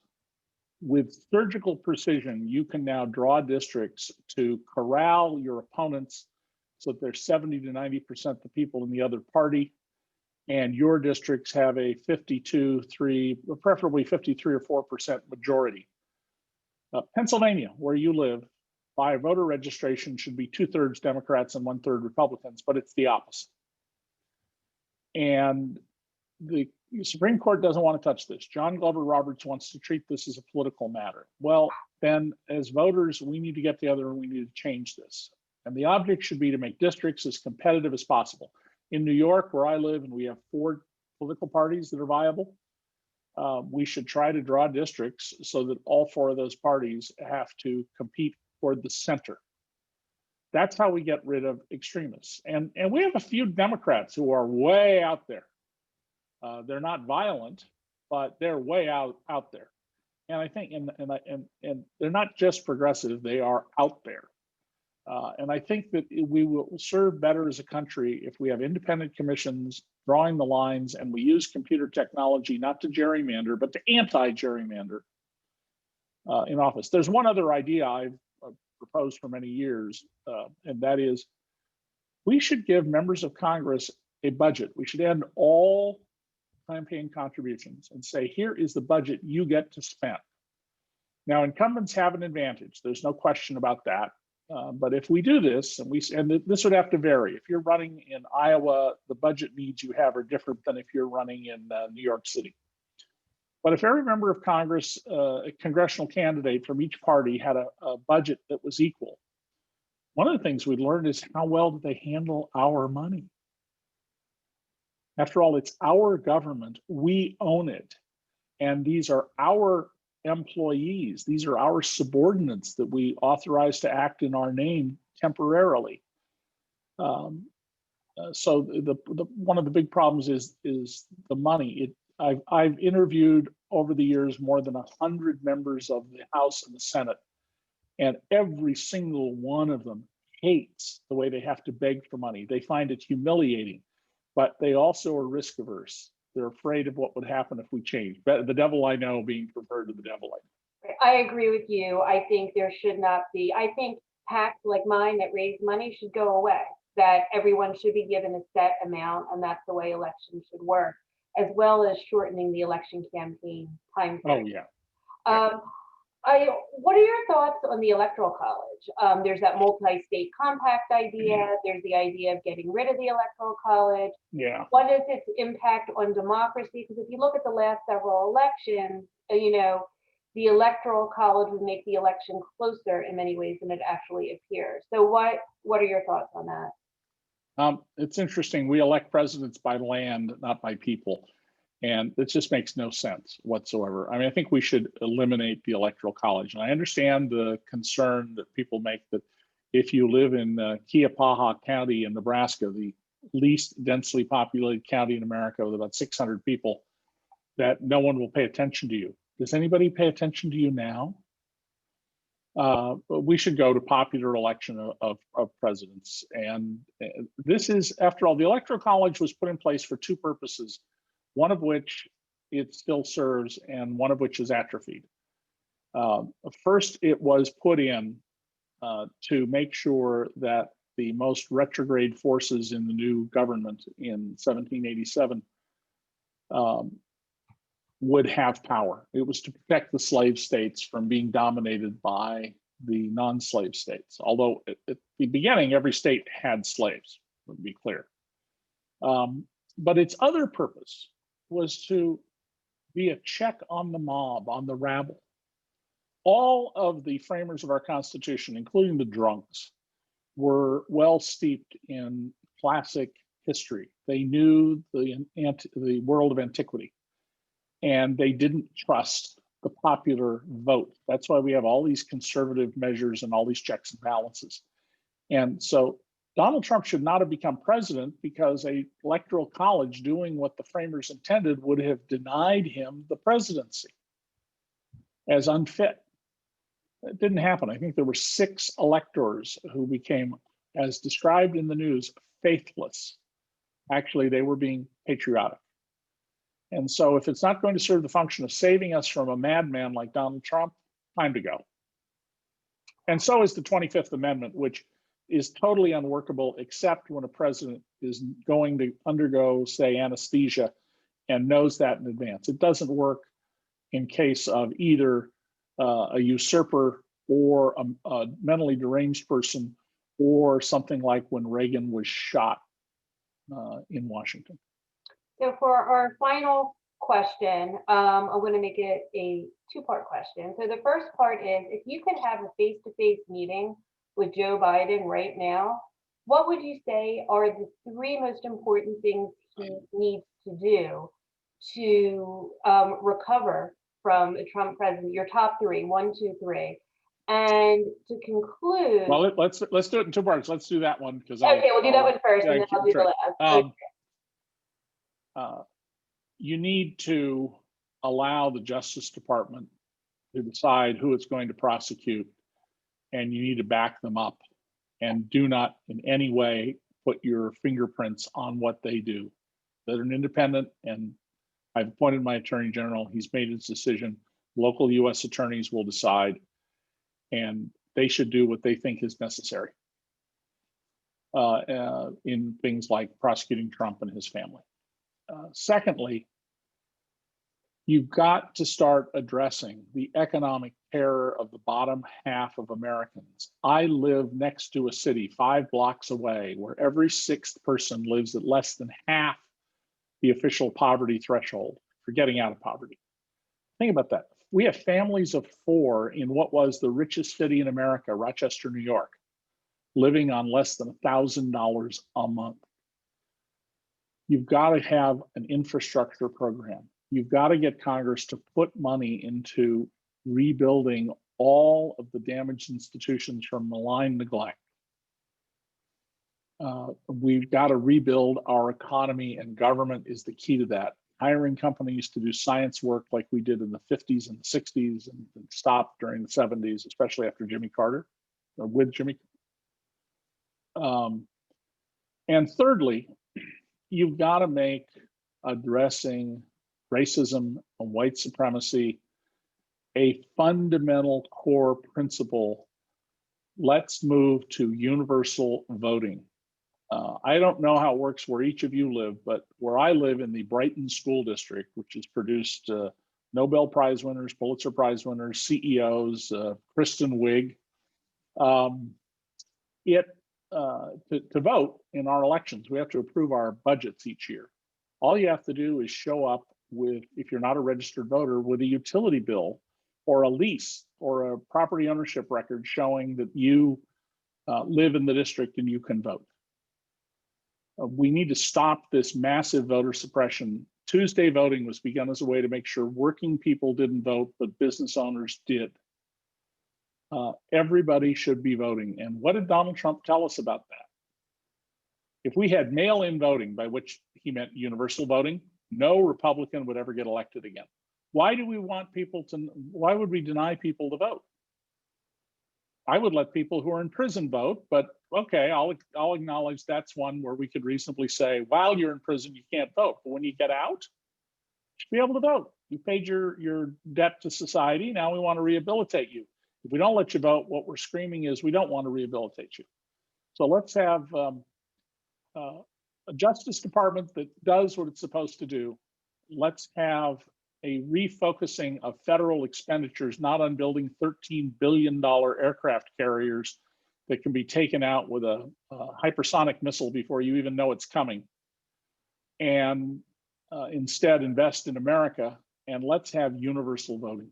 With surgical precision, you can now draw districts to corral your opponents so that there's 70 to 90% the people in the other party, and your districts have a 52-3, preferably 53 or 4% majority. Pennsylvania, where you live, by voter registration should be 2/3 Democrats and 1/3 Republicans, but it's the opposite. And the Supreme Court doesn't want to touch this. John Glover Roberts wants to treat this as a political matter. Well, then as voters, we need to get together and we need to change this. And the object should be to make districts as competitive as possible. In New York, where I live, and we have 4 political parties that are viable, we should try to draw districts so that all 4 of those parties have to compete toward the center. That's how we get rid of extremists. And we have a few Democrats who are way out there. They're not violent, but they're way out there. And I think, and they're not just progressive; they are out there. And I think that we will serve better as a country if we have independent commissions drawing the lines, and we use computer technology not to gerrymander, but to anti-gerrymander in office. There's one other idea I've proposed for many years, and that is we should give members of Congress a budget. We should end all campaign contributions and say, here is the budget you get to spend. Now, incumbents have an advantage. There's no question about that. But if we do this, and this would have to vary. If you're running in Iowa, the budget needs you have are different than if you're running in New York City. But if every member of Congress, a congressional candidate from each party had a budget that was equal, one of the things we learned is how well do they handle our money? After all, it's our government. We own it. And these are our employees. These are our subordinates that we authorize to act in our name temporarily. So one of the big problems is the money. I've interviewed over the years more than 100 members of the House and the Senate, and every single one of them hates the way they have to beg for money. They find it humiliating, but they also are risk averse. They're afraid of what would happen if we change. But the devil I know being preferred to the devil I know. I agree with you. I think there should not be, I think PACs like mine that raise money should go away, that everyone should be given a set amount, and that's the way elections should work, as well as shortening the election campaign time frame. Oh, yeah. What are your thoughts on the Electoral College? There's that multi-state compact idea. There's the idea of getting rid of the Electoral College. Yeah. What is its impact on democracy? Because if you look at the last several elections, the Electoral College would make the election closer in many ways than it actually appears. So what are your thoughts on that? It's interesting. We elect presidents by land, not by people. And it just makes no sense whatsoever. I mean, I think we should eliminate the Electoral College. And I understand the concern that people make that if you live in Keapaha County in Nebraska, the least densely populated county in America with about 600 people, that no one will pay attention to you. Does anybody pay attention to you now? We should go to popular election of presidents. And this is, after all, the Electoral College was put in place for 2 purposes, one of which it still serves and one of which is atrophied. First, it was put in to make sure that the most retrograde forces in the new government in 1787 would have power. It was to protect the slave states from being dominated by the non-slave states. Although at the beginning, every state had slaves, to be clear. But its other purpose was to be a check on the mob, on the rabble. All of the framers of our Constitution, including the drunks, were well steeped in classic history. They knew the world of antiquity, and they didn't trust the popular vote. That's why we have all these conservative measures and all these checks and balances. And so Donald Trump should not have become president because a electoral college doing what the framers intended would have denied him the presidency as unfit. It didn't happen. I think there were 6 electors who became, as described in the news, faithless. Actually, they were being patriotic. And so if it's not going to serve the function of saving us from a madman like Donald Trump, time to go. And so is the 25th Amendment, which is totally unworkable, except when a president is going to undergo, say, anesthesia and knows that in advance. It doesn't work in case of either a usurper or a mentally deranged person, or something like when Reagan was shot in Washington. So for our final question, I'm going to make it a 2-part question. So the first part is, if you could have a face-to-face meeting with Joe Biden right now, what would you say are the 3 most important things he needs to do to recover from a Trump president? Your top 3, 1, 2, 3. And to conclude, well, let's do it in 2 parts. Let's do that one because okay, we'll do that one first, yeah, and then I'll do the last. You need to allow the Justice Department to decide who it's going to prosecute, and you need to back them up, and do not in any way put your fingerprints on what they do. They're an independent, and I've appointed my attorney general. He's made his decision. Local U.S. attorneys will decide, and they should do what they think is necessary in things like prosecuting Trump and his family. Secondly, you've got to start addressing the economic terror of the bottom half of Americans. I live next to a city 5 blocks away where every 6th person lives at less than half the official poverty threshold for getting out of poverty. Think about that. We have families of 4 in what was the richest city in America, Rochester, New York, living on less than $1,000 a month. You've got to have an infrastructure program. You've got to get Congress to put money into rebuilding all of the damaged institutions from malign neglect. We've got to rebuild our economy, and government is the key to that. Hiring companies to do science work like we did in the 50s and the 60s and stopped during the 70s, especially after Jimmy Carter, or with Jimmy. And thirdly, you've got to make addressing racism and white supremacy a fundamental core principle. Let's move to universal voting. I don't know how it works where each of you live, but where I live in the Brighton School District, which has produced Nobel Prize winners, Pulitzer Prize winners, CEOs, Kristen Wiig, to vote in our elections, we have to approve our budgets each year. All you have to do is show up with, if you're not a registered voter, with a utility bill or a lease or a property ownership record showing that you live in the district and you can vote. We need to stop this massive voter suppression. Tuesday voting was begun as a way to make sure working people didn't vote, but business owners did. Everybody should be voting. And what did Donald Trump tell us about that? If we had mail-in voting, by which he meant universal voting, no Republican would ever get elected again. Why do we want people to, why would we deny people to vote? I would let people who are in prison vote, but okay, I'll acknowledge that's one where we could reasonably say, while you're in prison, you can't vote. But when you get out, you should be able to vote. You paid your debt to society. Now we want to rehabilitate you. If we don't let you vote, what we're screaming is we don't want to rehabilitate you. So let's have a Justice Department that does what it's supposed to do. Let's have a refocusing of federal expenditures, not on building $13 billion aircraft carriers that can be taken out with a hypersonic missile before you even know it's coming. And instead invest in America and let's have universal voting.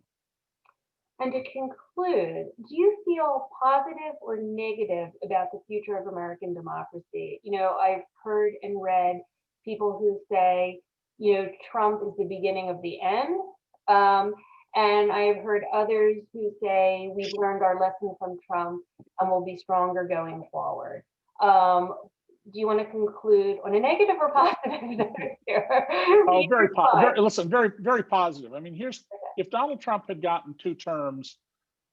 And to conclude, do you feel positive or negative about the future of American democracy? You know, I've heard and read people who say, you know, Trump is the beginning of the end. And I've heard others who say we've learned our lesson from Trump and we'll be stronger going forward. Do you want to conclude on a negative or positive note here? Oh, very positive. I mean, if Donald Trump had gotten 2 terms,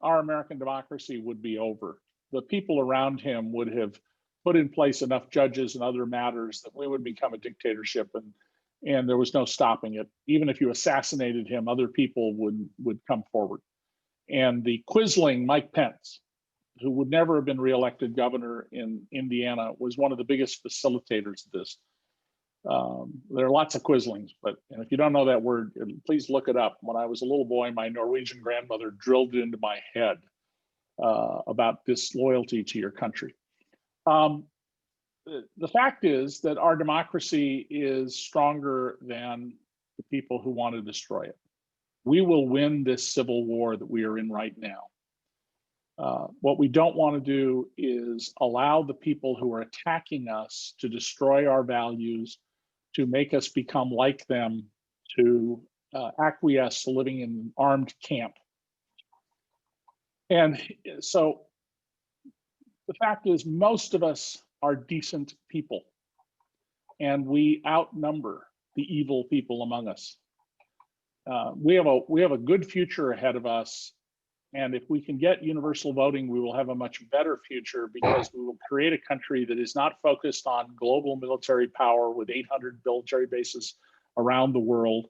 our American democracy would be over. The people around him would have put in place enough judges and other matters that we would become a dictatorship, and there was no stopping it. Even if you assassinated him, other people would come forward. And the quisling Mike Pence, who would never have been reelected governor in Indiana, was one of the biggest facilitators of this. There are lots of quislings, but if you don't know that word, please look it up. When I was a little boy, my Norwegian grandmother drilled it into my head about disloyalty to your country. The fact is that our democracy is stronger than the people who want to destroy it. We will win this civil war that we are in right now. What we don't want to do is allow the people who are attacking us to destroy our values, to make us become like them, to acquiesce to living in an armed camp. And so the fact is, most of us are decent people, and we outnumber the evil people among us. We have a good future ahead of us. And if we can get universal voting, we will have a much better future, because we will create a country that is not focused on global military power with 800 military bases around the world.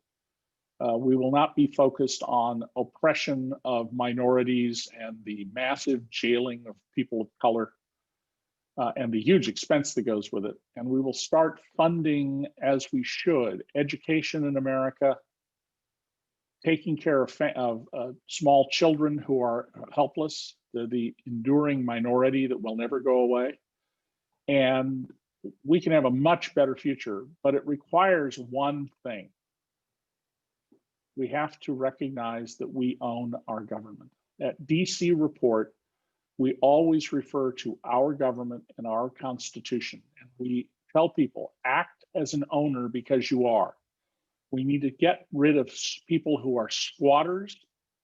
We will not be focused on oppression of minorities and the massive jailing of people of color and the huge expense that goes with it. And we will start funding, as we should, education in America, taking care of small children who are helpless, the enduring minority that will never go away. And we can have a much better future, but it requires one thing. We have to recognize that we own our government. At DC Report, we always refer to our government and our Constitution. And we tell people, act as an owner because you are. We need to get rid of people who are squatters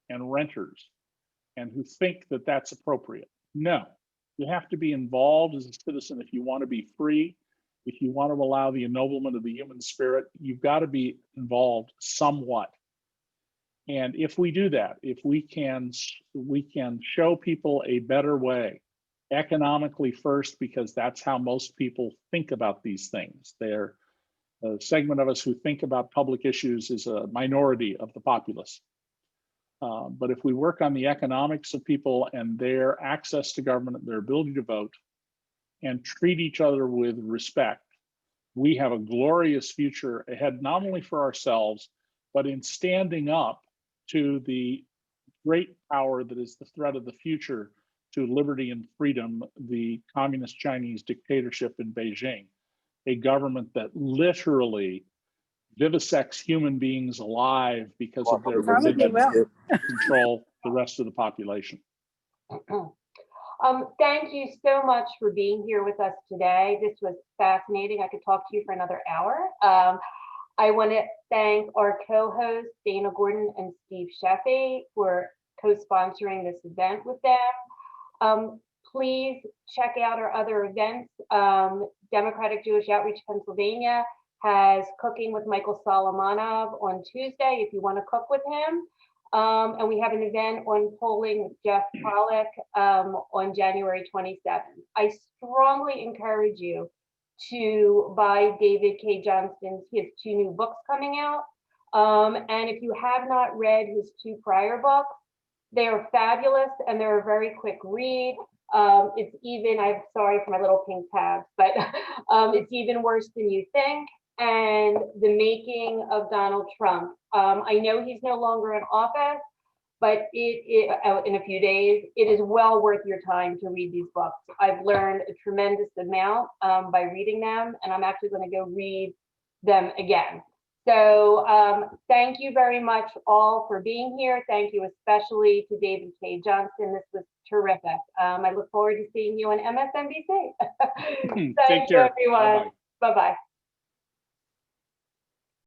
and renters and who think that that's appropriate. No, you have to be involved as a citizen if you want to be free. If you want to allow the ennoblement of the human spirit, you've got to be involved somewhat. And if we do that, if we can show people a better way, economically first, because that's how most people think about these things. They're a segment of us who think about public issues is a minority of the populace. But if we work on the economics of people and their access to government, their ability to vote, and treat each other with respect, we have a glorious future ahead, not only for ourselves, but in standing up to the great power that is the threat of the future to liberty and freedom, the communist Chinese dictatorship in Beijing, a government that literally vivisects human beings alive because of their religion to control the rest of the population. Thank you so much for being here with us today. This was fascinating. I could talk to you for another hour. I want to thank our co-hosts, Dana Gordon and Steve Sheffy, for co-sponsoring this event with them. Please check out our other events. Democratic Jewish Outreach Pennsylvania has Cooking with Michael Solomonov on Tuesday if you want to cook with him. And we have an event on polling with Jeff Pollack on January 27th. I strongly encourage you to buy David Cay Johnston's, he has 2 new books coming out. And if you have not read his 2 prior books, they are fabulous and they're a very quick read. It's even, I'm sorry for my little pink tabs, but it's even worse than you think. And The Making of Donald Trump. I know he's no longer in office, but in a few days, it is well worth your time to read these books. I've learned a tremendous amount by reading them, and I'm actually going to go read them again. So thank you very much all for being here. Thank you especially to David Cay Johnston. This was terrific. I look forward to seeing you on MSNBC. Take Thank you, care. everyone. Bye-bye. Bye-bye.